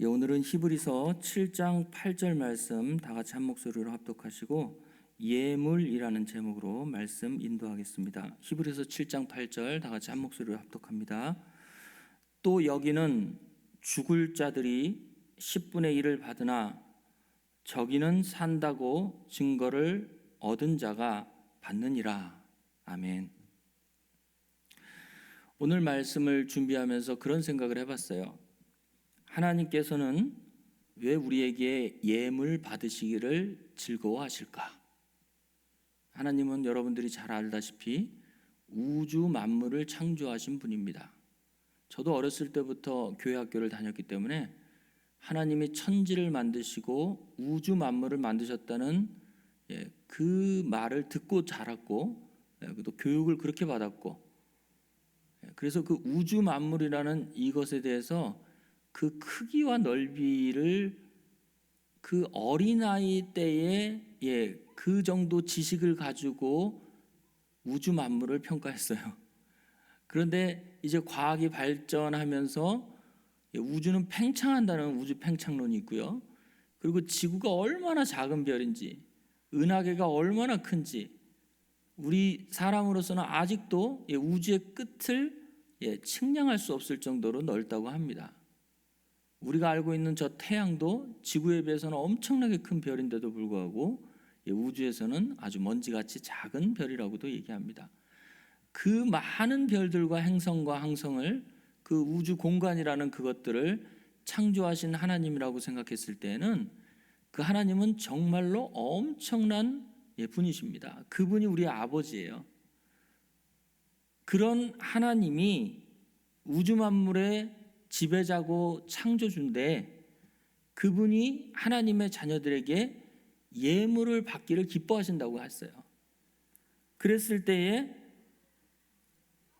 오늘은 히브리서 7장 8절 말씀 다 같이 한 목소리로 합독하시고 예물이라는 제목으로 말씀 인도하겠습니다. 히브리서 7장 8절 다 같이 한 목소리로 합독합니다. 또 여기는 죽을 자들이 10분의 1을 받으나 저기는 산다고 증거를 얻은 자가 받느니라. 아멘. 오늘 말씀을 준비하면서 그런 생각을 해봤어요. 하나님께서는 왜 우리에게 예물 받으시기를 즐거워하실까? 하나님은 여러분들이 잘 알다시피 우주 만물을 창조하신 분입니다. 저도 어렸을 때부터 교회 학교를 다녔기 때문에 하나님이 천지를 만드시고 우주 만물을 만드셨다는 그 말을 듣고 자랐고 또 교육을 그렇게 받았고, 그래서 그 우주 만물이라는 이것에 대해서 그 크기와 넓이를 그 어린아이 때에 그 정도 지식을 가지고 우주 만물을 평가했어요. 그런데 이제 과학이 발전하면서 우주는 팽창한다는 우주 팽창론이 있고요. 그리고 지구가 얼마나 작은 별인지, 은하계가 얼마나 큰지, 우리 사람으로서는 아직도 우주의 끝을 측량할 수 없을 정도로 넓다고 합니다. 우리가 알고 있는 저 태양도 지구에 비해서는 엄청나게 큰 별인데도 불구하고 우주에서는 아주 먼지같이 작은 별이라고도 얘기합니다. 그 많은 별들과 행성과 항성을, 그 우주 공간이라는 그것들을 창조하신 하나님이라고 생각했을 때에는 그 하나님은 정말로 엄청난 분이십니다. 그분이 우리의 아버지예요. 그런 하나님이 우주 만물의 지배자고 창조주인데 그분이 하나님의 자녀들에게 예물을 받기를 기뻐하신다고 했어요. 그랬을 때에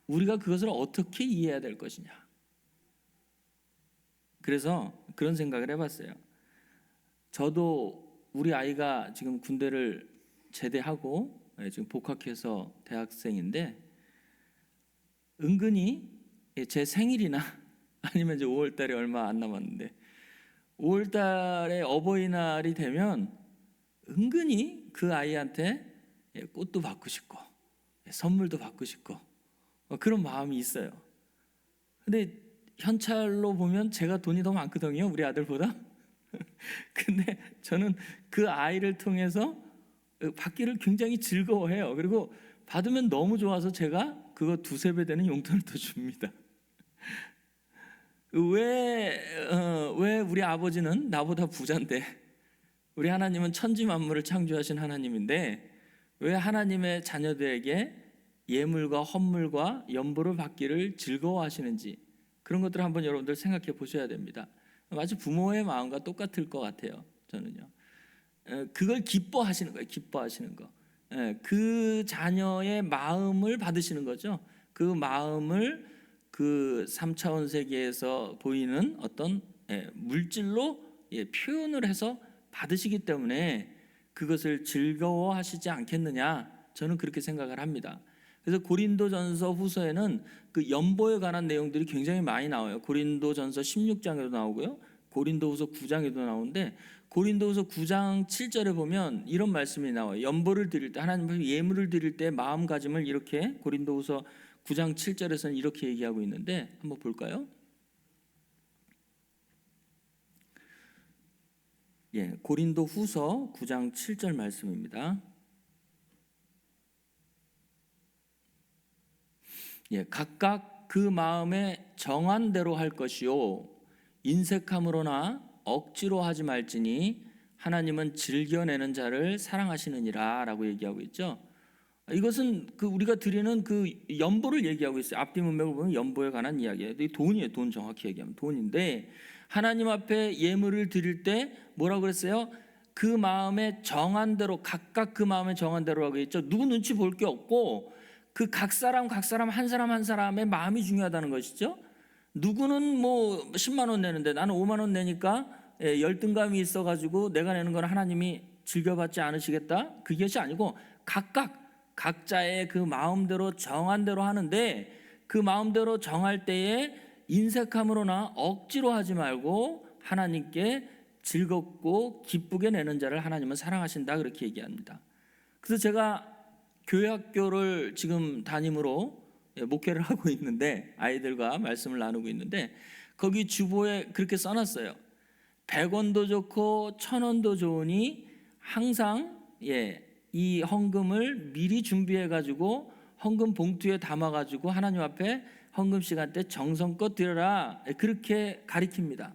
우리가 그것을 어떻게 이해해야 될 것이냐. 그래서 그런 생각을 해봤어요. 저도 우리 아이가 지금 군대를 제대하고 지금 복학해서 대학생인데 은근히 제 생일이나 아니면 이제 5월 달에 얼마 안 남았는데 5월 달에 어버이날이 되면 은근히 그 아이한테 꽃도 받고 싶고 선물도 받고 싶고 그런 마음이 있어요. 근데 현찰로 보면 제가 돈이 더 많거든요, 우리 아들보다. 근데 저는 그 아이를 통해서 받기를 굉장히 즐거워해요. 그리고 받으면 너무 좋아서 제가 그거 두세 배 되는 용돈을 더 줍니다. 왜 우리 아버지는 나보다 부자인데, 우리 하나님은 천지 만물을 창조하신 하나님인데 왜 하나님의 자녀들에게 예물과 헌물과 연보를 받기를 즐거워하시는지, 그런 것들을 한번 여러분들 생각해 보셔야 됩니다. 마치 부모의 마음과 똑같을 것 같아요. 저는요. 그걸 기뻐하시는 거예요. 기뻐하시는 거. 그 자녀의 마음을 받으시는 거죠. 그 마음을 그 3차원 세계에서 보이는 어떤 물질로 표현을 해서 받으시기 때문에 그것을 즐거워하시지 않겠느냐, 저는 그렇게 생각을 합니다. 그래서 고린도전서 후서에는 그 연보에 관한 내용들이 굉장히 많이 나와요. 고린도전서 16장에도 나오고요, 고린도후서 9장에도 나오는데 고린도후서 9장 7절에 보면 이런 말씀이 나와요. 연보를 드릴 때, 하나님 앞에 예물을 드릴 때 마음가짐을 이렇게 고린도후서 9장 7절에서는 이렇게 얘기하고 있는데 한번 볼까요? 고린도후서 9장 7절 말씀입니다. 각각 그 마음에 정한 대로 할 것이요 인색함으로나 억지로 하지 말지니 하나님은 즐겨내는 자를 사랑하시느니라 라고 얘기하고 있죠. 이것은 우리가 드리는 그 연보를 얘기하고 있어요. 앞뒤 문맥을 보면 연보에 관한 이야기예요. 돈이에요. 돈, 정확히 얘기하면 돈인데, 하나님 앞에 예물을 드릴 때 뭐라고 그랬어요? 그 마음에 정한 대로, 각각 그 마음에 정한 대로라고 했죠. 누구 눈치 볼 게 없고 그 각 사람 한 사람 한 사람의 마음이 중요하다는 것이죠. 누구는 뭐 10만 원 내는데 나는 5만 원 내니까 열등감이 있어가지고 내가 내는 건 하나님이 즐겨받지 않으시겠다, 그것이 아니고 각자의 그 마음대로 정한 대로 하는데, 그 마음대로 정할 때에 인색함으로나 억지로 하지 말고 하나님께 즐겁고 기쁘게 내는 자를 하나님은 사랑하신다, 그렇게 얘기합니다. 그래서 제가 교회 학교를 지금 담임으로 목회를 하고 있는데, 아이들과 말씀을 나누고 있는데, 거기 주보에 그렇게 써놨어요. 100원도 좋고 1000원도 좋으니 항상 이 헌금을 미리 준비해 가지고 헌금 봉투에 담아 가지고 하나님 앞에 헌금 시간 때 정성껏 드려라, 그렇게 가리킵니다.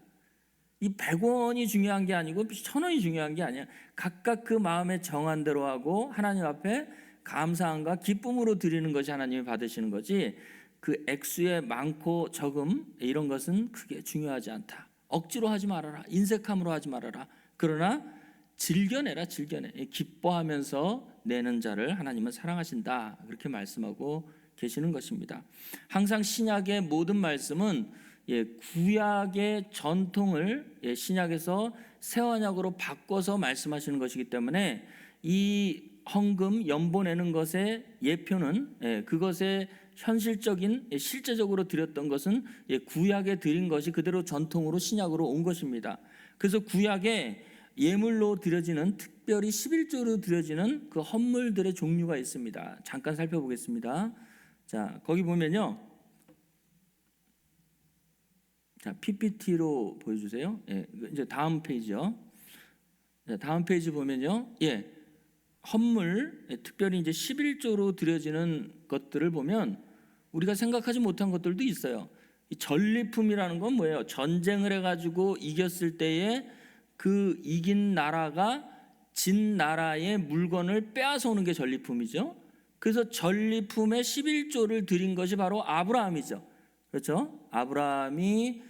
이 100원이 중요한 게 아니고 1000원이 중요한 게 아니야. 각각 그 마음에 정한 대로 하고 하나님 앞에 감사함과 기쁨으로 드리는 것이 하나님이 받으시는 거지, 그 액수의 많고 적음 이런 것은 크게 중요하지 않다. 억지로 하지 말아라, 인색함으로 하지 말아라. 그러나 즐겨내라, 즐겨내. 기뻐하면서 내는 자를 하나님은 사랑하신다, 그렇게 말씀하고 계시는 것입니다. 항상 신약의 모든 말씀은 구약의 전통을 신약에서 새 언약으로 바꿔서 말씀하시는 것이기 때문에 이 헌금 연보 내는 것의 예표는, 그것의 현실적인 실제적으로 드렸던 것은 구약에 드린 것이 그대로 전통으로 신약으로 온 것입니다. 그래서 구약에 예물로 드려지는, 특별히 11조로 드려지는 그 헌물들의 종류가 있습니다. 잠깐 살펴보겠습니다. 자, 거기 보면요, 자, PPT로 보여주세요. 이제 다음 페이지요. 자, 다음 페이지 보면요, 헌물, 특별히 이제 11조로 드려지는 것들을 보면 우리가 생각하지 못한 것들도 있어요. 이 전리품이라는 건 뭐예요? 전쟁을 해가지고 이겼을 때에 그 이긴 나라가 진 나라의 물건을 빼앗아 오는 게 전리품이죠. 그래서 전리품의 11조를 드린 것이 바로 아브라함이죠. 그렇죠? 아브라함이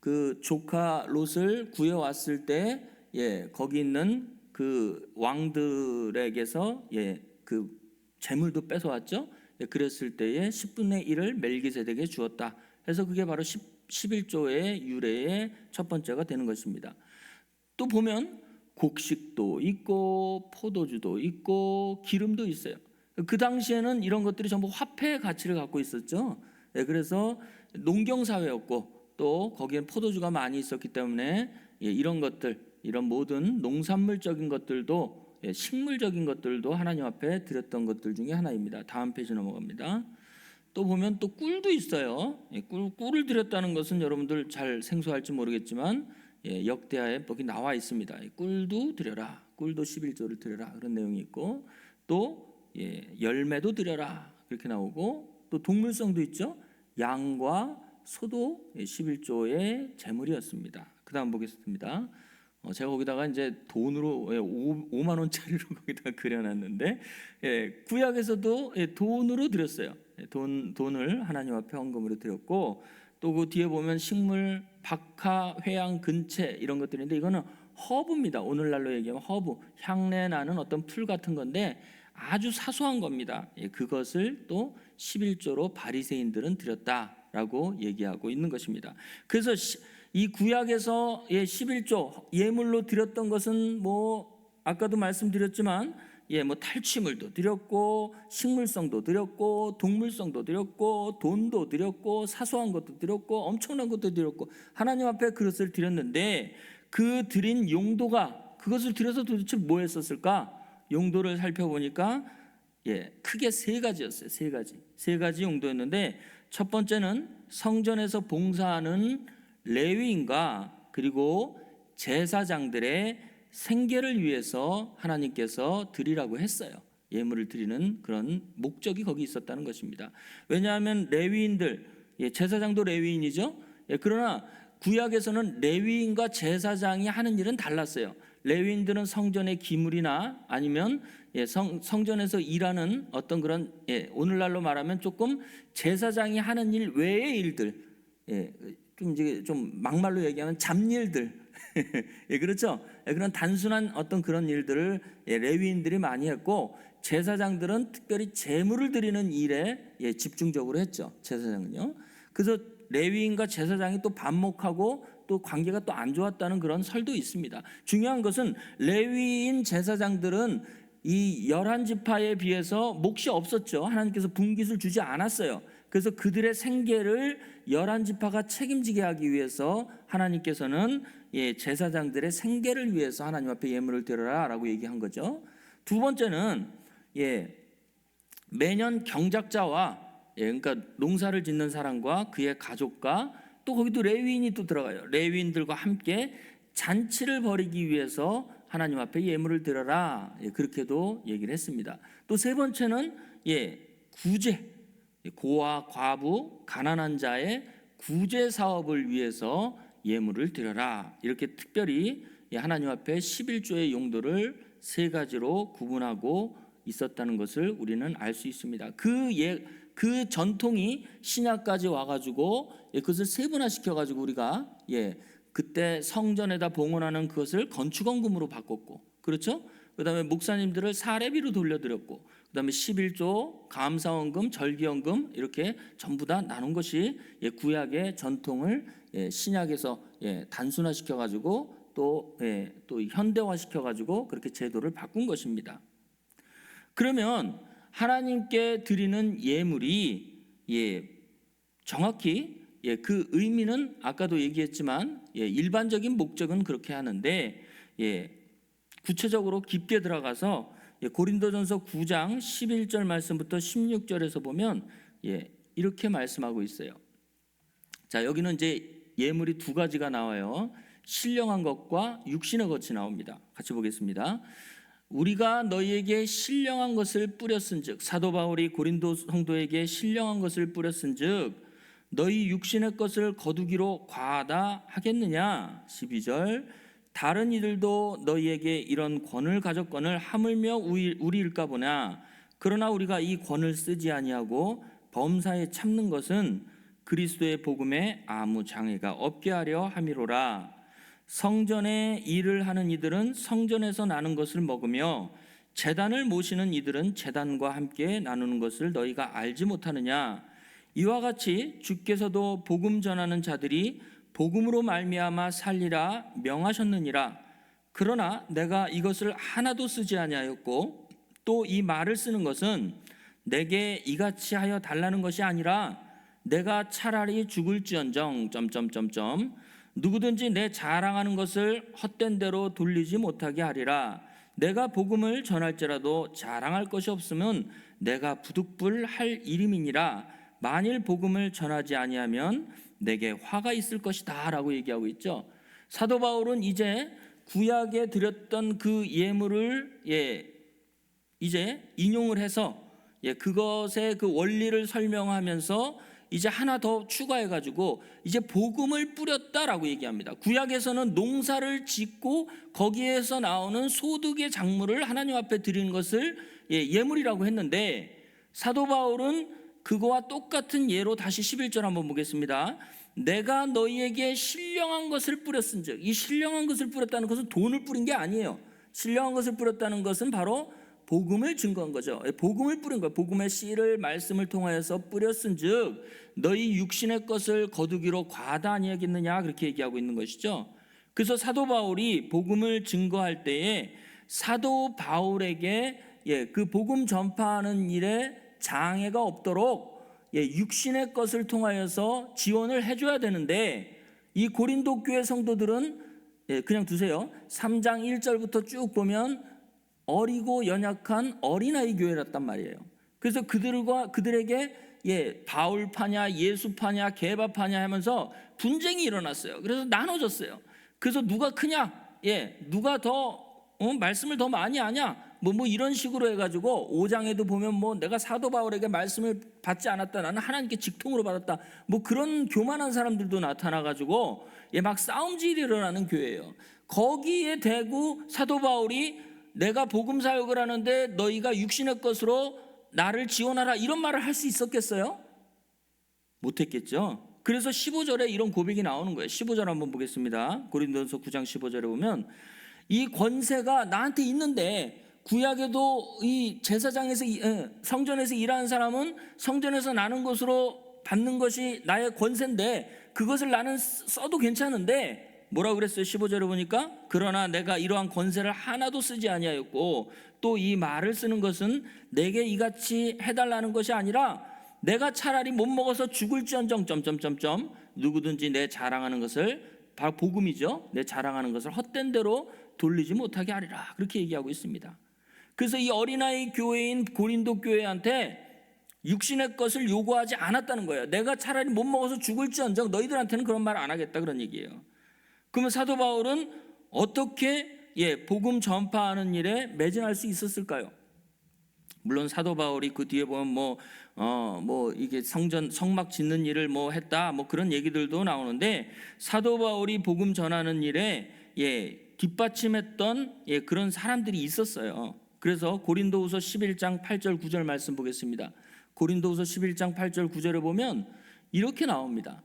그 조카 롯을 구해왔을 때, 거기 있는 그 왕들에게서 그 재물도 뺏어왔죠. 그랬을 때에 10분의 1을 멜기세덱에게 주었다. 해서 그게 바로 11조의 유래의 첫 번째가 되는 것입니다. 또 보면 곡식도 있고 포도주도 있고 기름도 있어요. 그 당시에는 이런 것들이 전부 화폐의 가치를 갖고 있었죠. 그래서 농경사회였고 또 거기엔 포도주가 많이 있었기 때문에 이런 것들, 이런 모든 농산물적인 것들도, 식물적인 것들도 하나님 앞에 드렸던 것들 중에 하나입니다. 다음 페이지 넘어갑니다. 또 보면 또 꿀도 있어요. 꿀을 드렸다는 것은 여러분들 잘 생소할지 모르겠지만 역대하에 거기 나와 있습니다. 꿀도 드려라, 꿀도 11조를 드려라, 그런 내용이 있고, 또 열매도 드려라, 그렇게 나오고, 또 동물성도 있죠. 양과 소도 11조의 제물이었습니다. 그 다음 보겠습니다. 제가 거기다가 이제 돈으로 5만 원짜리로 거기다 그려놨는데, 구약에서도 돈으로 드렸어요. 돈을 하나님 앞에 헌금으로 드렸고, 또 그 뒤에 보면 식물, 박하, 회양, 근체 이런 것들인데, 이거는 허브입니다. 오늘날로 얘기하면 허브, 향내 나는 어떤 풀 같은 건데 아주 사소한 겁니다. 그것을 또 11조로 바리새인들은 드렸다라고 얘기하고 있는 것입니다. 그래서 이 구약에서 11조 예물로 드렸던 것은 뭐 아까도 말씀드렸지만 뭐 탈취물도 드렸고 식물성도 드렸고 동물성도 드렸고 돈도 드렸고 사소한 것도 드렸고 엄청난 것도 드렸고 하나님 앞에 그것을 드렸는데, 그 드린 용도가, 그것을 드려서 도대체 뭐 했었을까? 용도를 살펴보니까 크게 세 가지였어요. 세 가지 용도였는데, 첫 번째는 성전에서 봉사하는 레위인과 그리고 제사장들의 생계를 위해서 하나님께서 드리라고 했어요. 예물을 드리는 그런 목적이 거기 있었다는 것입니다. 왜냐하면 레위인들, 제사장도 레위인이죠. 그러나 구약에서는 레위인과 제사장이 하는 일은 달랐어요. 레위인들은 성전의 기물이나 아니면 성전에서 일하는 어떤 그런, 오늘날로 말하면 조금 제사장이 하는 일 외의 일들, 좀 막말로 얘기하면 잡일들, 그렇죠. 그런 단순한 어떤 그런 일들을 레위인들이 많이 했고, 제사장들은 특별히 제물을 드리는 일에 집중적으로 했죠. 제사장은요. 그래서 레위인과 제사장이 또 반목하고 또 관계가 또 안 좋았다는 그런 설도 있습니다. 중요한 것은 레위인 제사장들은 이 11지파에 비해서 몫이 없었죠. 하나님께서 분깃을 주지 않았어요. 그래서 그들의 생계를 11지파가 책임지게 하기 위해서 하나님께서는 제사장들의 생계를 위해서 하나님 앞에 예물을 드려라라고 얘기한 거죠. 두 번째는 매년 경작자와 그러니까 농사를 짓는 사람과 그의 가족과 또 거기도 레위인이 또 들어가요. 레위인들과 함께 잔치를 벌이기 위해서 하나님 앞에 예물을 드려라, 그렇게도 얘기를 했습니다. 또 세 번째는 구제, 고아, 과부, 가난한 자의 구제 사업을 위해서 예물을 드려라, 이렇게 특별히 하나님 앞에 11조의 용도를 세 가지로 구분하고 있었다는 것을 우리는 알 수 있습니다. 그 전통이 신약까지 와가지고 그것을 세분화시켜가지고 우리가 그때 성전에다 봉헌하는 그것을 건축원금으로 바꿨고, 그렇죠? 그다음에 목사님들을 사례비로 돌려드렸고, 그다음에 11조, 감사원금, 절기원금 이렇게 전부 다 나눈 것이 구약의 전통을 신약에서 단순화시켜가지고 또 현대화시켜가지고 그렇게 제도를 바꾼 것입니다. 그러면 하나님께 드리는 예물이 정확히 그 의미는 아까도 얘기했지만 일반적인 목적은 그렇게 하는데 구체적으로 깊게 들어가서 고린도전서 9장 11절 말씀부터 16절에서 보면 이렇게 말씀하고 있어요. 자, 여기는 이제 예물이 두 가지가 나와요. 신령한 것과 육신의 것이 나옵니다. 같이 보겠습니다. 우리가 너희에게 신령한 것을 뿌렸은즉, 사도 바울이 고린도 성도에게 신령한 것을 뿌렸은즉 너희 육신의 것을 거두기로 과하다 하겠느냐. 12절, 다른 이들도 너희에게 이런 권을 가졌거늘 하물며 우리일까 보나 그러나 우리가 이 권을 쓰지 아니하고 범사에 참는 것은 그리스도의 복음에 아무 장애가 없게 하려 함이로라. 성전에 일을 하는 이들은 성전에서 나는 것을 먹으며 제단을 모시는 이들은 제단과 함께 나누는 것을 너희가 알지 못하느냐. 이와 같이 주께서도 복음 전하는 자들이 복음으로 말미암아 살리라 명하셨느니라. 그러나 내가 이것을 하나도 쓰지 아니하였고 또 이 말을 쓰는 것은 내게 이같이 하여 달라는 것이 아니라 내가 차라리 죽을지언정 누구든지 내 자랑하는 것을 헛된 대로 돌리지 못하게 하리라. 내가 복음을 전할지라도 자랑할 것이 없으면 내가 부득불할 일임이니라. 만일 복음을 전하지 아니하면 내게 화가 있을 것이다 라고 얘기하고 있죠. 사도 바울은 이제 구약에 드렸던 그 예물을 이제 인용을 해서 그것의 그 원리를 설명하면서 이제 하나 더 추가해가지고 이제 복음을 뿌렸다라고 얘기합니다. 구약에서는 농사를 짓고 거기에서 나오는 소득의 작물을 하나님 앞에 드리는 것을 예물이라고 했는데, 사도 바울은 그거와 똑같은 예로 다시 11절 한번 보겠습니다. 내가 너희에게 신령한 것을 뿌렸은즉, 이 신령한 것을 뿌렸다는 것은 돈을 뿌린 게 아니에요. 신령한 것을 뿌렸다는 것은 바로 복음을 증거한 거죠. 복음을 뿌린 거예요. 복음의 씨를 말씀을 통하여서 뿌렸은즉 너희 육신의 것을 거두기로 과하다 아니하겠느냐, 그렇게 얘기하고 있는 것이죠. 그래서 사도 바울이 복음을 증거할 때에 사도 바울에게 그 복음 전파하는 일에 장애가 없도록 육신의 것을 통하여서 지원을 해줘야 되는데, 이 고린도 교회 성도들은 그냥 두세요. 3장 1절부터 쭉 보면 어리고 연약한 어린아이 교회였단 말이에요. 그래서 그들에게 바울파냐 예수파냐 개바파냐 하면서 분쟁이 일어났어요. 그래서 나눠졌어요. 그래서 누가 크냐, 누가 더 말씀을 더 많이 아냐, 뭐 이런 식으로 해가지고 5장에도 보면 내가 사도 바울에게 말씀을 받지 않았다, 나는 하나님께 직통으로 받았다, 그런 교만한 사람들도 나타나가지고 막 싸움질이 일어나는 교회예요. 거기에 대고 사도 바울이 내가 복음 사역을 하는데 너희가 육신의 것으로 나를 지원하라, 이런 말을 할 수 있었겠어요? 못했겠죠. 그래서 15절에 이런 고백이 나오는 거예요. 15절 한번 보겠습니다. 고린도전서 9장 15절에 보면 이 권세가 나한테 있는데, 구약에도 이 제사장에서 성전에서 일하는 사람은 성전에서 나는 것으로 받는 것이 나의 권세인데 그것을 나는 써도 괜찮은데 뭐라고 그랬어요? 15절에 보니까 그러나 내가 이러한 권세를 하나도 쓰지 아니하였고 또 이 말을 쓰는 것은 내게 이같이 해달라는 것이 아니라 내가 차라리 못 먹어서 죽을지언정 누구든지 내 자랑하는 것을 바로 복음이죠. 내 자랑하는 것을 헛된 대로 돌리지 못하게 하리라. 그렇게 얘기하고 있습니다. 그래서 이 어린아이 교회인 고린도 교회한테 육신의 것을 요구하지 않았다는 거예요. 내가 차라리 못 먹어서 죽을지언정 너희들한테는 그런 말 안 하겠다, 그런 얘기예요. 그러면 사도 바울은 어떻게 복음 전파하는 일에 매진할 수 있었을까요? 물론 사도 바울이 그 뒤에 보면 이게 성막 짓는 일을 했다, 그런 얘기들도 나오는데, 사도 바울이 복음 전하는 일에 뒷받침했던 그런 사람들이 있었어요. 그래서 고린도후서 11장 8절 9절 말씀 보겠습니다. 고린도후서 11장 8절 9절에 보면 이렇게 나옵니다.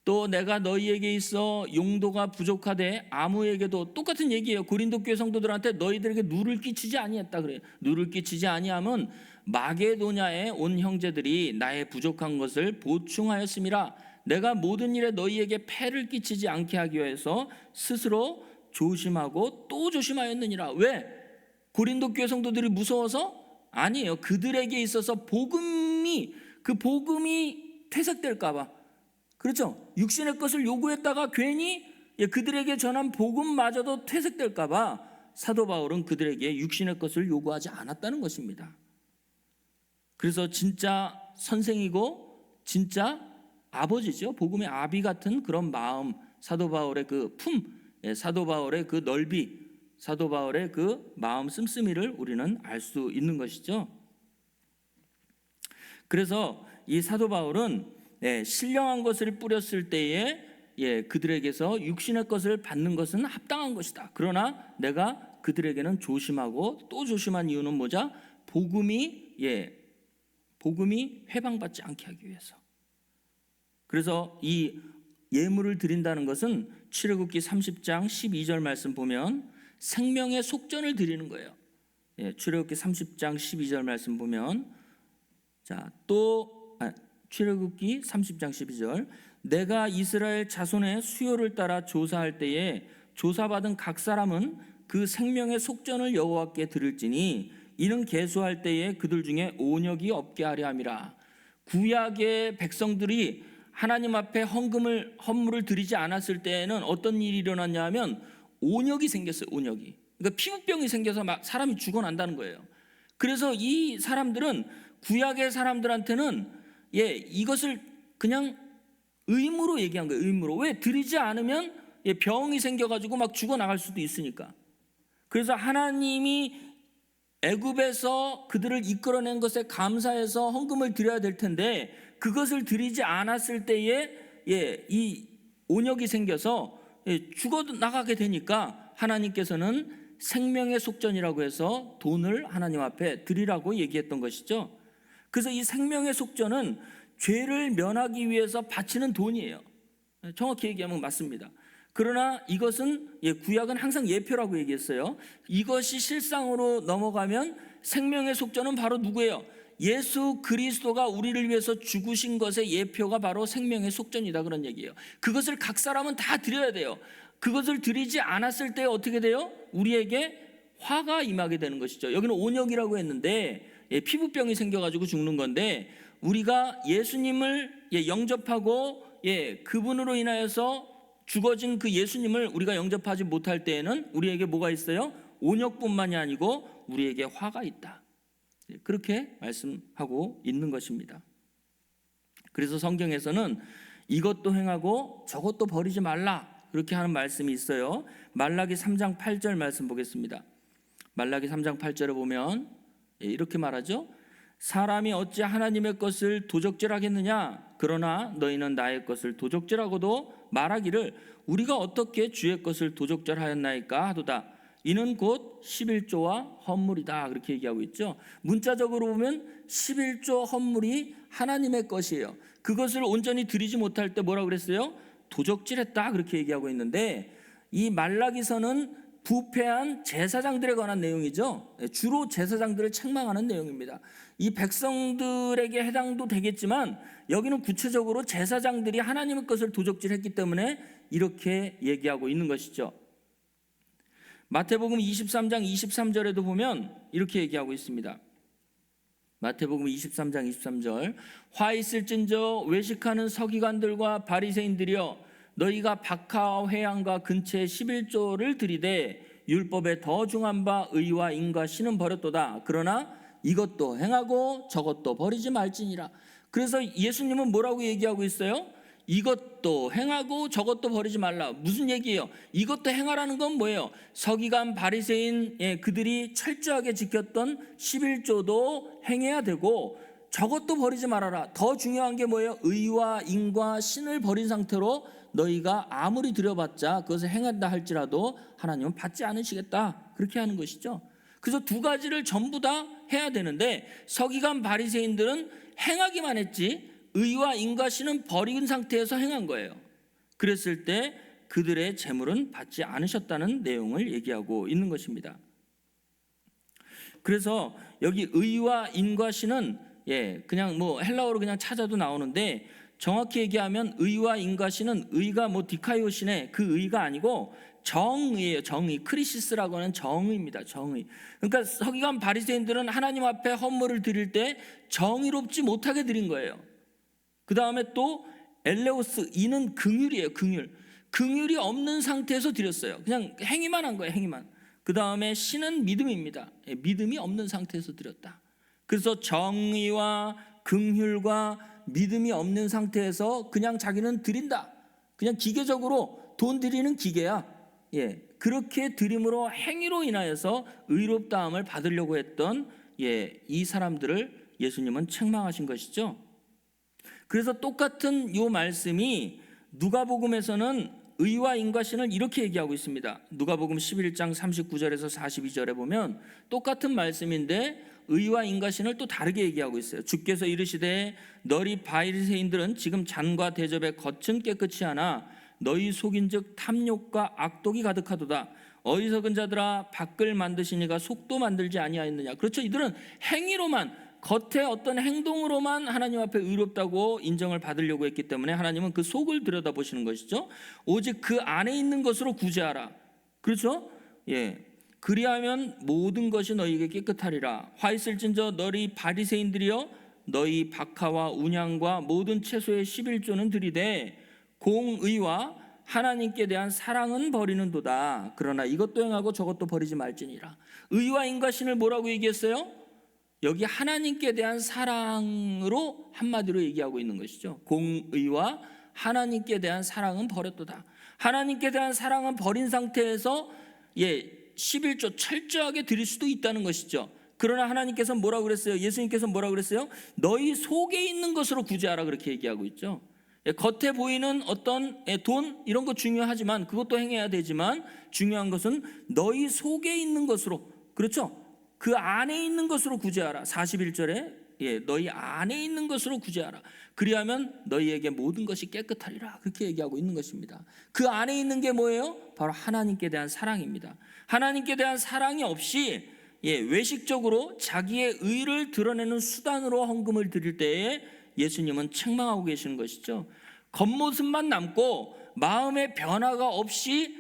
또 내가 너희에게 있어 용도가 부족하되 아무에게도, 똑같은 얘기예요. 고린도 교회 성도들한테 너희들에게 누를 끼치지 아니했다 그래요. 누를 끼치지 아니함은 마게도냐에 온 형제들이 나의 부족한 것을 보충하였음이라. 내가 모든 일에 너희에게 폐를 끼치지 않게 하기 위해서 스스로 조심하고 또 조심하였느니라. 왜? 고린도 교회 성도들이 무서워서? 아니에요. 그들에게 있어서 복음이 퇴색될까 봐. 그렇죠? 육신의 것을 요구했다가 괜히 그들에게 전한 복음마저도 퇴색될까 봐 사도 바울은 그들에게 육신의 것을 요구하지 않았다는 것입니다. 그래서 진짜 선생이고 진짜 아버지죠. 복음의 아비 같은 그런 마음, 사도 바울의 그 사도 바울의 그 넓이, 사도 바울의 그 마음 씀씀이를 우리는 알 수 있는 것이죠. 그래서 이 사도 바울은 신령한 것을 뿌렸을 때에 그들에게서 육신의 것을 받는 것은 합당한 것이다. 그러나 내가 그들에게는 조심하고 또 조심한 이유는 뭐죠? 복음이 회방받지 않게 하기 위해서. 그래서 이 예물을 드린다는 것은 출애굽기 30장 12절 말씀 보면 생명의 속전을 드리는 거예요. 출애굽기 30장 12절 말씀 보면, 출애굽기 30장 12절, 내가 이스라엘 자손의 수요를 따라 조사할 때에 조사받은 각 사람은 그 생명의 속전을 여호와께 드릴지니 이는 계수할 때에 그들 중에 온역이 없게 하려 함이라. 구약의 백성들이 하나님 앞에 헌물을 드리지 않았을 때에는 어떤 일이 일어났냐 하면 온역이 생겼어요. 온역이. 그러니까 피부병이 생겨서 막 사람이 죽어난다는 거예요. 그래서 이 사람들은, 구약의 사람들한테는 이것을 그냥 의무로 얘기한 거예요. 의무로. 왜? 드리지 않으면 병이 생겨가지고 막 죽어나갈 수도 있으니까. 그래서 하나님이 애굽에서 그들을 이끌어낸 것에 감사해서 헌금을 드려야 될 텐데 그것을 드리지 않았을 때에 이 온역이 생겨서 죽어나가게 되니까 하나님께서는 생명의 속전이라고 해서 돈을 하나님 앞에 드리라고 얘기했던 것이죠. 그래서 이 생명의 속전은 죄를 면하기 위해서 바치는 돈이에요. 정확히 얘기하면 맞습니다. 그러나 이것은 구약은 항상 예표라고 얘기했어요. 이것이 실상으로 넘어가면 생명의 속전은 바로 누구예요? 예수 그리스도가 우리를 위해서 죽으신 것의 예표가 바로 생명의 속전이다, 그런 얘기예요. 그것을 각 사람은 다 드려야 돼요. 그것을 드리지 않았을 때 어떻게 돼요? 우리에게 화가 임하게 되는 것이죠. 여기는 온역이라고 했는데 피부병이 생겨가지고 죽는 건데, 우리가 예수님을 영접하고 그분으로 인하여서 죽어진 그 예수님을 우리가 영접하지 못할 때에는 우리에게 뭐가 있어요? 온역뿐만이 아니고 우리에게 화가 있다. 그렇게 말씀하고 있는 것입니다. 그래서 성경에서는 이것도 행하고 저것도 버리지 말라, 그렇게 하는 말씀이 있어요. 말라기 3장 8절 말씀 보겠습니다. 말라기 3장 8절에 보면 이렇게 말하죠. 사람이 어찌 하나님의 것을 도적질하겠느냐? 그러나 너희는 나의 것을 도적질하고도 말하기를 우리가 어떻게 주의 것을 도적질하였나이까 하도다. 이는 곧 11조와 헌물이다, 그렇게 얘기하고 있죠. 문자적으로 보면 11조 헌물이 하나님의 것이에요. 그것을 온전히 드리지 못할 때 뭐라고 그랬어요? 도적질했다, 그렇게 얘기하고 있는데, 이 말라기서는 부패한 제사장들에 관한 내용이죠. 주로 제사장들을 책망하는 내용입니다. 이 백성들에게 해당도 되겠지만 여기는 구체적으로 제사장들이 하나님의 것을 도적질했기 때문에 이렇게 얘기하고 있는 것이죠. 마태복음 23장 23절에도 보면 이렇게 얘기하고 있습니다. 마태복음 23장 23절, 화 있을진저 외식하는 서기관들과 바리새인들이여, 너희가 박하와 회양과 근처에 11조를 들이되 율법에 더 중한 바 의와 인과 신은 버렸도다. 그러나 이것도 행하고 저것도 버리지 말지니라. 그래서 예수님은 뭐라고 얘기하고 있어요? 이것도 행하고 저것도 버리지 말라. 무슨 얘기예요? 이것도 행하라는 건 뭐예요? 서기관 바리새인 그들이 철저하게 지켰던 11조도 행해야 되고 저것도 버리지 말아라. 더 중요한 게 뭐예요? 의와 인과 신을 버린 상태로 너희가 아무리 들여봤자 그것을 행한다 할지라도 하나님은 받지 않으시겠다. 그렇게 하는 것이죠. 그래서 두 가지를 전부 다 해야 되는데 서기관 바리새인들은 행하기만 했지 의와 인과 신은 버린 상태에서 행한 거예요. 그랬을 때 그들의 재물은 받지 않으셨다는 내용을 얘기하고 있는 것입니다. 그래서 여기 의와 인과 신은 그냥 뭐 헬라어로 그냥 찾아도 나오는데 정확히 얘기하면 의와 인과 신은 의가 뭐 디카이오신의 그 의가 아니고 정의예요. 정의. 크리시스라고 하는 정의입니다. 정의. 그러니까 서기관 바리새인들은 하나님 앞에 헌물을 드릴 때 정의롭지 못하게 드린 거예요. 그 다음에 또 엘레오스, 이는 긍휼이에요. 긍휼. 긍휼이 없는 상태에서 드렸어요. 그냥 행위만 한 거예요. 행위만. 그 다음에 신은 믿음입니다. 믿음이 없는 상태에서 드렸다. 그래서 정의와 긍휼과 믿음이 없는 상태에서 그냥 자기는 드린다. 그냥 기계적으로 돈 드리는 기계야. 그렇게 드림으로 행위로 인하여서 의롭다함을 받으려고 했던 이 사람들을 예수님은 책망하신 것이죠. 그래서 똑같은 이 말씀이 누가복음에서는 의와 인과 신을 이렇게 얘기하고 있습니다. 누가복음 11장 39절에서 42절에 보면 똑같은 말씀인데 의와 인과 신을 또 다르게 얘기하고 있어요. 주께서 이르시되 너희 바리새인들은 지금 잔과 대접에 겉은 깨끗이 하나 너희 속인즉 탐욕과 악독이 가득하도다. 어리석은 자들아 밖을 만드시니가 속도 만들지 아니하였느냐. 그렇죠. 이들은 행위로만 겉에 어떤 행동으로만 하나님 앞에 의롭다고 인정을 받으려고 했기 때문에 하나님은 그 속을 들여다보시는 것이죠. 오직 그 안에 있는 것으로 구제하라. 그렇죠? 그리하면 모든 것이 너희에게 깨끗하리라. 화 있을진저 너희 바리새인들이여 너희 박하와 운양과 모든 채소의 11조는 들이되 공의와 하나님께 대한 사랑은 버리는도다. 그러나 이것도 행하고 저것도 버리지 말지니라. 의와 인과 신을 뭐라고 얘기했어요? 여기 하나님께 대한 사랑으로 한마디로 얘기하고 있는 것이죠. 공의와 하나님께 대한 사랑은 버렸도다. 하나님께 대한 사랑은 버린 상태에서 11조 철저하게 드릴 수도 있다는 것이죠. 그러나 하나님께서 뭐라고 그랬어요? 예수님께서 뭐라고 그랬어요? 너희 속에 있는 것으로 구제하라 그렇게 얘기하고 있죠. 겉에 보이는 어떤 돈 이런 거 중요하지만 그것도 행해야 되지만 중요한 것은 너희 속에 있는 것으로, 그렇죠? 그 안에 있는 것으로 구제하라. 41절에 너희 안에 있는 것으로 구제하라. 그리하면 너희에게 모든 것이 깨끗하리라. 그렇게 얘기하고 있는 것입니다. 그 안에 있는 게 뭐예요? 바로 하나님께 대한 사랑입니다. 하나님께 대한 사랑이 없이 외식적으로 자기의 의를 드러내는 수단으로 헌금을 드릴 때에 예수님은 책망하고 계시는 것이죠. 겉모습만 남고 마음의 변화가 없이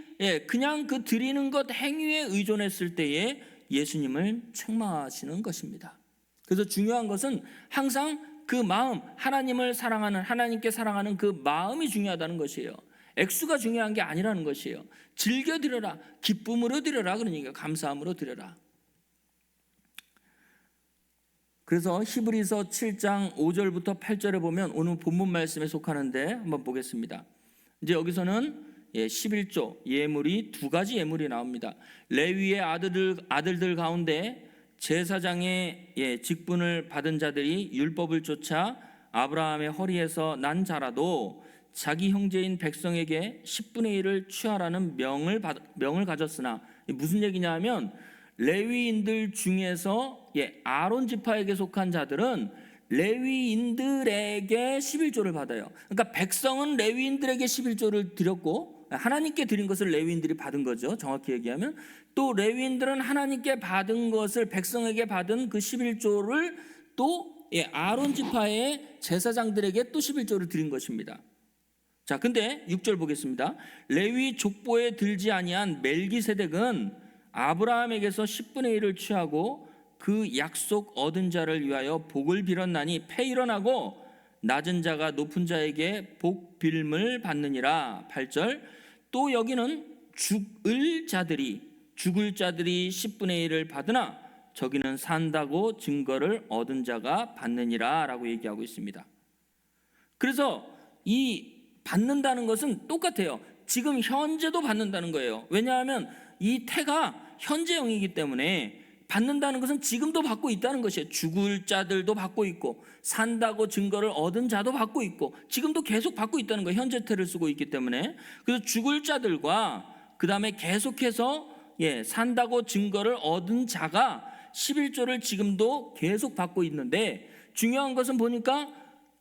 그냥 그 드리는 것 행위에 의존했을 때에 예수님을 책망하시는 것입니다. 그래서 중요한 것은 항상 그 마음, 하나님을 사랑하는, 하나님께 사랑하는 그 마음이 중요하다는 것이에요. 액수가 중요한 게 아니라는 것이에요. 즐겨 드려라, 기쁨으로 드려라, 그러니까 감사함으로 드려라. 그래서 히브리서 7장 5절부터 8절에 보면 오늘 본문 말씀에 속하는데 한번 보겠습니다. 이제 여기서는 11조 예물이 두 가지 예물이 나옵니다. 레위의 아들들 가운데 제사장의 직분을 받은 자들이 율법을 쫓아 아브라함의 허리에서 난 자라도 자기 형제인 백성에게 10분의 1을 취하라는 명을 가졌으나 무슨 얘기냐 하면 레위인들 중에서 아론 지파에게 속한 자들은 레위인들에게 11조를 받아요. 그러니까 백성은 레위인들에게 11조를 드렸고 하나님께 드린 것을 레위인들이 받은 거죠. 정확히 얘기하면 또 레위인들은 하나님께 받은 것을 백성에게 받은 그 11조를 또 아론 지파의 제사장들에게 또 11조를 드린 것입니다. 자, 근데 6절 보겠습니다. 레위 족보에 들지 아니한 멜기세덱은 아브라함에게서 10분의 1을 취하고 그 약속 얻은 자를 위하여 복을 빌었나니 패 일어나고 낮은 자가 높은 자에게 복빌을 받느니라. 8절. 또 여기는 죽을 자들이 10분의 1을 받으나 저기는 산다고 증거를 얻은 자가 받느니라 라고 얘기하고 있습니다. 그래서 이 받는다는 것은 똑같아요. 지금 현재도 받는다는 거예요. 왜냐하면 이 태가 현재형이기 때문에 받는다는 것은 지금도 받고 있다는 것이에요. 죽을 자들도 받고 있고 산다고 증거를 얻은 자도 받고 있고 지금도 계속 받고 있다는 거예요. 현재 태를 쓰고 있기 때문에. 그래서 죽을 자들과 그 다음에 계속해서 산다고 증거를 얻은 자가 11조를 지금도 계속 받고 있는데, 중요한 것은 보니까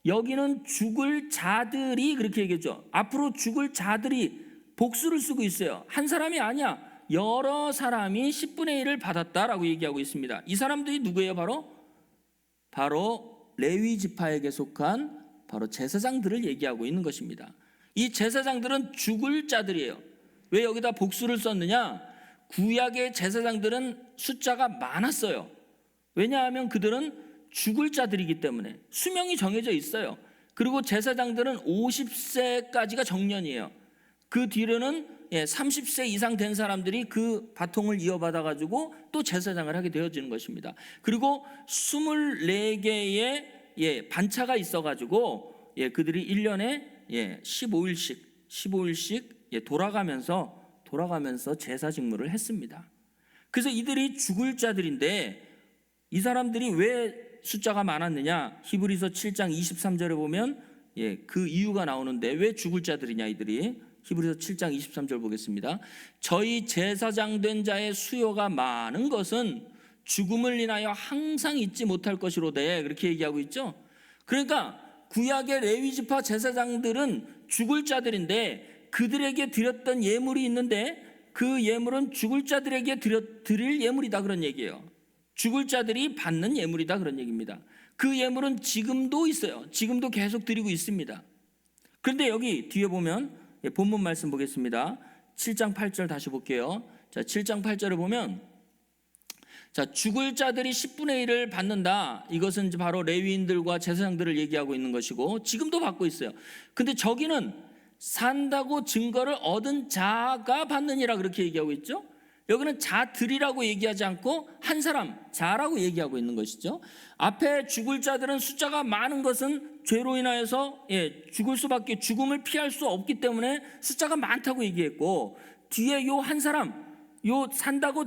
여기는 죽을 자들이 그렇게 얘기했죠. 앞으로 죽을 자들이 복수를 쓰고 있어요. 한 사람이 아니야. 여러 사람이 10분의 1을 받았다라고 얘기하고 있습니다. 이 사람들이 누구예요? 바로 레위 지파에게 속한 바로 제사장들을 얘기하고 있는 것입니다. 이 제사장들은 죽을 자들이에요. 왜 여기다 복수를 썼느냐? 구약의 제사장들은 숫자가 많았어요. 왜냐하면 그들은 죽을 자들이기 때문에 수명이 정해져 있어요. 그리고 제사장들은 50세까지가 정년이에요. 그 뒤로는 30세 이상 된 사람들이 그 바통을 이어받아 가지고 또 제사장을 하게 되어지는 것입니다. 그리고 24개의 반차가 있어 가지고 그들이 1년에 15일씩 돌아가면서 제사 직무를 했습니다. 그래서 이들이 죽을 자들인데 이 사람들이 왜 숫자가 많았느냐? 히브리서 7장 23절에 보면 그 이유가 나오는데 왜 죽을 자들이냐 이들이. 히브리서 7장 23절 보겠습니다. 저희 제사장 된 자의 수요가 많은 것은 죽음을 인하여 항상 잊지 못할 것이로되, 그렇게 얘기하고 있죠. 그러니까 구약의 레위지파 제사장들은 죽을 자들인데 그들에게 드렸던 예물이 있는데 그 예물은 죽을 자들에게 드릴 예물이다, 그런 얘기예요. 죽을 자들이 받는 예물이다, 그런 얘기입니다. 그 예물은 지금도 있어요. 지금도 계속 드리고 있습니다. 그런데 여기 뒤에 보면 본문 말씀 보겠습니다. 7장 8절 다시 볼게요. 자, 7장 8절을 보면 죽을 자들이 10분의 1을 받는다. 이것은 바로 레위인들과 제사장들을 얘기하고 있는 것이고 지금도 받고 있어요. 근데 저기는 산다고 증거를 얻은 자가 받느니라, 그렇게 얘기하고 있죠. 여기는 자들이라고 얘기하지 않고 한 사람, 자라고 얘기하고 있는 것이죠. 앞에 죽을 자들은 숫자가 많은 것은 죄로 인하여서 죽음을 피할 수 없기 때문에 숫자가 많다고 얘기했고, 뒤에 요 한 사람, 요 산다고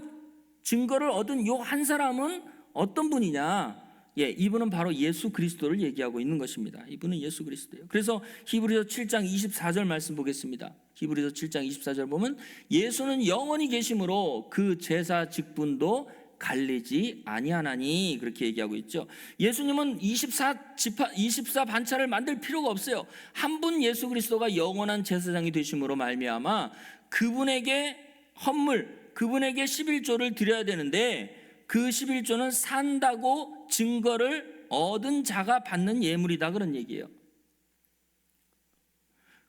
증거를 얻은 요 한 사람은 어떤 분이냐? 이분은 바로 예수 그리스도를 얘기하고 있는 것입니다. 이분은 예수 그리스도예요. 그래서 히브리서 7장 24절 말씀 보겠습니다. 히브리서 7장 24절 보면 예수는 영원히 계심으로 그 제사 직분도 갈리지 아니하나니, 그렇게 얘기하고 있죠. 예수님은 24 반차를 만들 필요가 없어요. 한 분 예수 그리스도가 영원한 제사장이 되심으로 말미암아 그분에게 헌물, 그분에게 11조를 드려야 되는데 그 11조는 산다고 증거를 얻은 자가 받는 예물이다, 그런 얘기예요.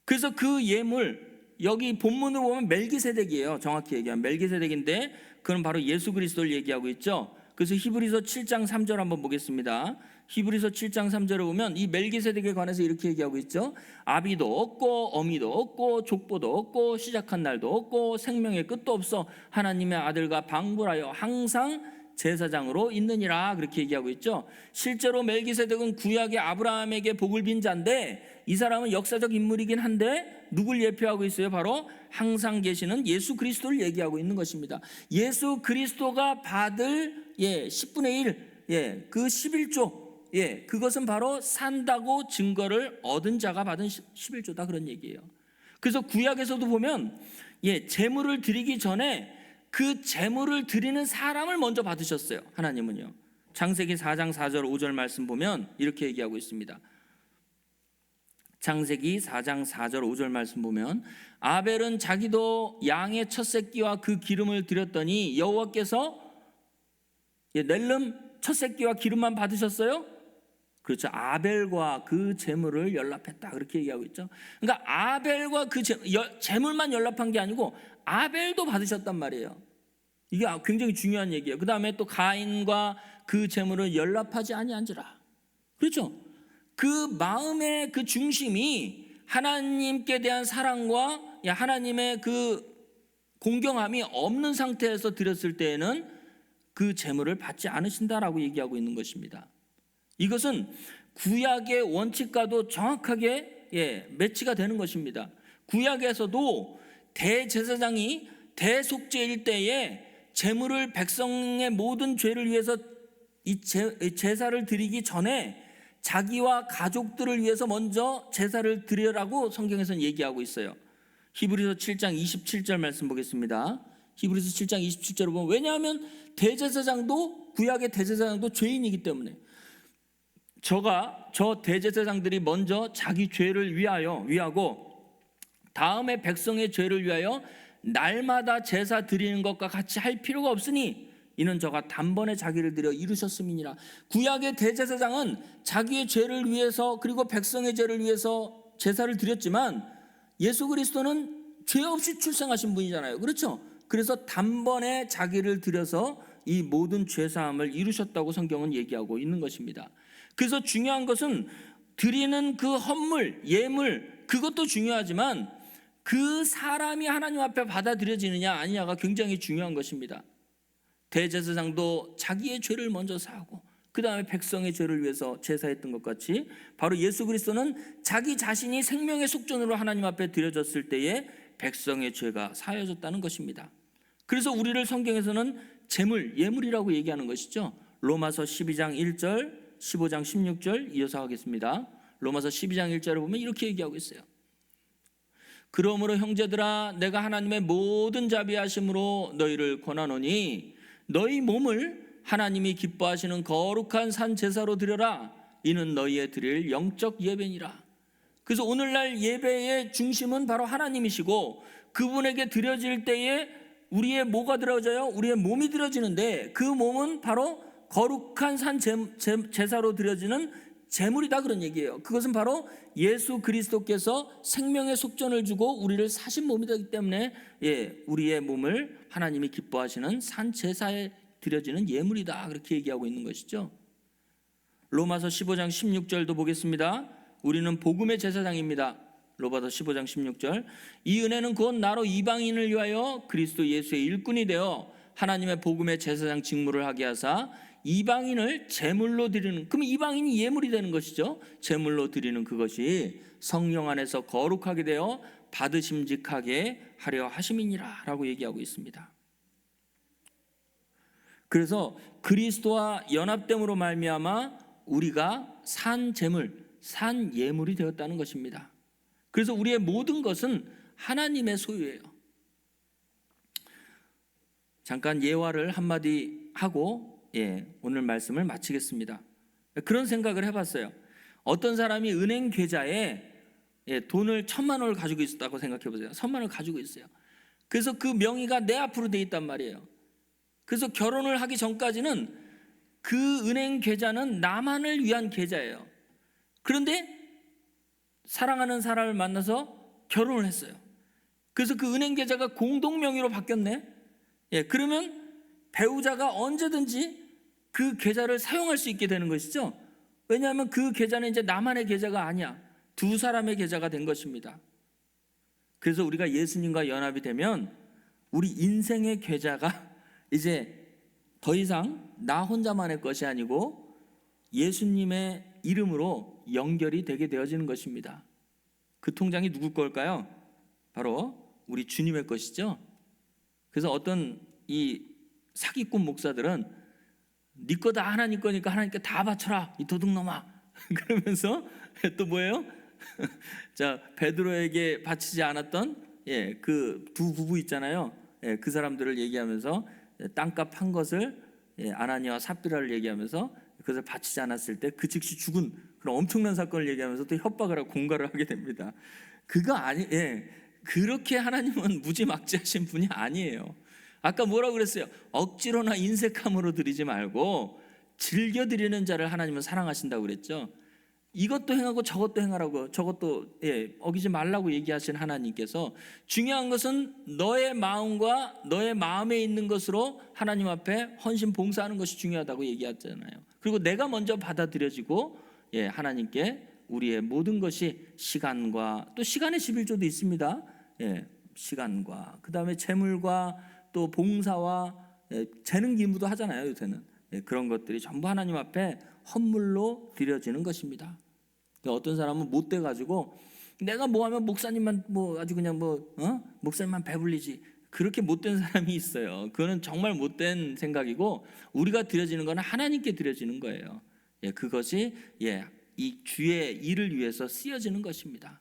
그래서 그 예물, 여기 본문으로 보면 멜기세덱이에요. 정확히 얘기하면 멜기세덱인데 그건 바로 예수 그리스도를 얘기하고 있죠. 그래서 히브리서 7장 3절 한번 보겠습니다. 히브리서 7장 3절에 보면 이 멜기세덱에 관해서 이렇게 얘기하고 있죠. 아비도 없고 어미도 없고 족보도 없고 시작한 날도 없고 생명의 끝도 없어 하나님의 아들과 방불하여 항상 제사장으로 있느니라, 그렇게 얘기하고 있죠. 실제로 멜기세덱은 구약의 아브라함에게 복을 빈 자인데 이 사람은 역사적 인물이긴 한데 누굴 예표하고 있어요? 바로 항상 계시는 예수 그리스도를 얘기하고 있는 것입니다. 예수 그리스도가 받을 10분의 1, 그 11조, 그것은 바로 산다고 증거를 얻은 자가 받은 11조다, 그런 얘기예요. 그래서 구약에서도 보면 제물을 드리기 전에 그 제물을 드리는 사람을 먼저 받으셨어요. 하나님은요. 창세기 4장 4절 5절 말씀 보면 이렇게 얘기하고 있습니다. 창세기 4장 4절 5절 말씀 보면 아벨은 자기도 양의 첫 새끼와 그 기름을 드렸더니 여호와께서 낼름 첫 새끼와 기름만 받으셨어요? 그렇죠. 아벨과 그 제물을 연락했다, 그렇게 얘기하고 있죠. 그러니까 아벨과 그 제물만 연락한 게 아니고 아벨도 받으셨단 말이에요. 이게 굉장히 중요한 얘기예요. 그 다음에 또 가인과 그 제물을 연락하지 아니한지라. 그렇죠. 그 마음의 그 중심이 하나님께 대한 사랑과 하나님의 그 공경함이 없는 상태에서 드렸을 때에는 그 제물을 받지 않으신다라고 얘기하고 있는 것입니다. 이것은 구약의 원칙과도 정확하게 매치가 되는 것입니다. 구약에서도 대제사장이 대속죄일 때에 제물을 백성의 모든 죄를 위해서 이 제사를 드리기 전에 자기와 가족들을 위해서 먼저 제사를 드리라고 성경에서는 얘기하고 있어요. 히브리서 7장 27절 말씀 보겠습니다. 히브리서 7장 27절을 보면, 왜냐하면 대제사장도, 구약의 대제사장도 죄인이기 때문에 저 대제사장들이 먼저 자기 죄를 위하고 다음에 백성의 죄를 위하여 날마다 제사 드리는 것과 같이 할 필요가 없으니 이는 저가 단번에 자기를 드려 이루셨음이니라. 구약의 대제사장은 자기의 죄를 위해서 그리고 백성의 죄를 위해서 제사를 드렸지만 예수 그리스도는 죄 없이 출생하신 분이잖아요. 그렇죠? 그래서 단번에 자기를 드려서 이 모든 죄사함을 이루셨다고 성경은 얘기하고 있는 것입니다. 그래서 중요한 것은 드리는 그 헌물, 예물, 그것도 중요하지만 그 사람이 하나님 앞에 받아들여지느냐 아니냐가 굉장히 중요한 것입니다. 대제사장도 자기의 죄를 먼저 사하고 그 다음에 백성의 죄를 위해서 제사했던 것 같이 바로 예수 그리스도는 자기 자신이 생명의 속전으로 하나님 앞에 드려졌을 때에 백성의 죄가 사여졌다는 것입니다. 그래서 우리를 성경에서는 제물, 예물이라고 얘기하는 것이죠. 로마서 12장 1절, 15장 16절 이어서 하겠습니다. 로마서 12장 1절을 보면 이렇게 얘기하고 있어요. 그러므로 형제들아, 내가 하나님의 모든 자비하심으로 너희를 권하노니 너희 몸을 하나님이 기뻐하시는 거룩한 산 제사로 드려라. 이는 너희의 드릴 영적 예배니라. 그래서 오늘날 예배의 중심은 바로 하나님이시고 그분에게 드려질 때에 우리의 뭐가 드려져요? 우리의 몸이 드려지는데 그 몸은 바로 거룩한 산 제사로 드려지는 제물이다, 그런 얘기예요. 그것은 바로 예수 그리스도께서 생명의 속전을 주고 우리를 사신 몸이기 때문에 우리의 몸을 하나님이 기뻐하시는 산 제사에 드려지는 예물이다, 그렇게 얘기하고 있는 것이죠. 로마서 15장 16절도 보겠습니다. 우리는 복음의 제사장입니다. 로마서 15장 16절. 이 은혜는 곧 나로 이방인을 위하여 그리스도 예수의 일꾼이 되어 하나님의 복음의 제사장 직무를 하게 하사 이방인을 제물로 드리는, 그럼 이방인이 예물이 되는 것이죠. 제물로 드리는 그것이 성령 안에서 거룩하게 되어 받으심직하게 하려 하심이니라 라고 얘기하고 있습니다. 그래서 그리스도와 연합됨으로 말미암아 우리가 산 제물, 산 예물이 되었다는 것입니다. 그래서 우리의 모든 것은 하나님의 소유예요. 잠깐 예화를 한마디 하고 오늘 말씀을 마치겠습니다. 그런 생각을 해봤어요. 어떤 사람이 은행 계좌에 돈을 1,000만 원을 가지고 있었다고 생각해 보세요. 1,000만 원을 가지고 있어요. 그래서 그 명의가 내 앞으로 돼 있단 말이에요. 그래서 결혼을 하기 전까지는 그 은행 계좌는 나만을 위한 계좌예요. 그런데 사랑하는 사람을 만나서 결혼을 했어요. 그래서 그 은행 계좌가 공동 명의로 바뀌었네. 그러면 배우자가 언제든지 그 계좌를 사용할 수 있게 되는 것이죠. 왜냐하면 그 계좌는 이제 나만의 계좌가 아니야. 두 사람의 계좌가 된 것입니다. 그래서 우리가 예수님과 연합이 되면 우리 인생의 계좌가 이제 더 이상 나 혼자만의 것이 아니고 예수님의 이름으로 연결이 되게 되어지는 것입니다. 그 통장이 누구 걸까요? 바로 우리 주님의 것이죠. 그래서 어떤 이 사기꾼 목사들은 네 거 다 하나님 거니까 하나님께 다 바쳐라 이 도둑놈아 그러면서 또 뭐예요? 자, 베드로에게 바치지 않았던 그 두 부부 있잖아요. 그 사람들을 얘기하면서 땅값 한 것을 아나니아와 삽비라를 얘기하면서 그것을 바치지 않았을 때 그 즉시 죽은 그런 엄청난 사건을 얘기하면서 또 협박을 하고 공갈을 하게 됩니다. 그거 그렇게 하나님은 무지막지하신 분이 아니에요. 아까 뭐라고 그랬어요? 억지로나 인색함으로 드리지 말고 즐겨 드리는 자를 하나님은 사랑하신다고 그랬죠. 이것도 행하고 저것도 행하라고, 저것도 어기지 말라고 얘기하신 하나님께서 중요한 것은 너의 마음과 너의 마음에 있는 것으로 하나님 앞에 헌신 봉사하는 것이 중요하다고 얘기하잖아요. 그리고 내가 먼저 받아들여지고 하나님께 우리의 모든 것이 시간과 또 시간의 11조도 있습니다. 시간과 그다음에 재물과 또 봉사와 재능 기부도 하잖아요. 요새는 그런 것들이 전부 하나님 앞에 헌물로 드려지는 것입니다. 어떤 사람은 못 돼 가지고 내가 뭐 하면 목사님만 뭐 아주 그냥 목사님만 배불리지, 그렇게 못된 사람이 있어요. 그거는 정말 못된 생각이고, 우리가 드려지는 것은 하나님께 드려지는 거예요. 그것이 이 주의 일을 위해서 쓰여지는 것입니다.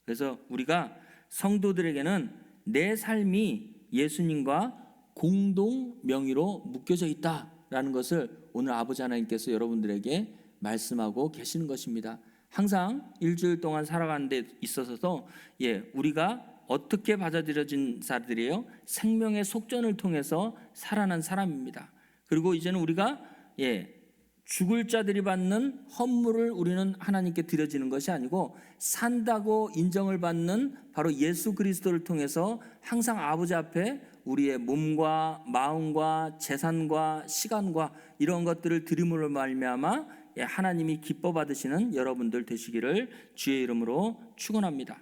그래서 우리가 성도들에게는 내 삶이 예수님과 공동 명의로 묶여져 있다라는 것을 오늘 아버지 하나님께서 여러분들에게 말씀하고 계시는 것입니다. 항상 일주일 동안 살아가는 데 있어서도 우리가 어떻게 받아들여진 자들이에요? 생명의 속전을 통해서 살아난 사람입니다. 그리고 이제는 우리가 죽을 자들이 받는 헌물을 우리는 하나님께 드려지는 것이 아니고, 산다고 인정을 받는 바로 예수 그리스도를 통해서 항상 아버지 앞에 우리의 몸과 마음과 재산과 시간과 이런 것들을 드림으로 말미암아 하나님이 기뻐 받으시는 여러분들 되시기를 주의 이름으로 축원합니다.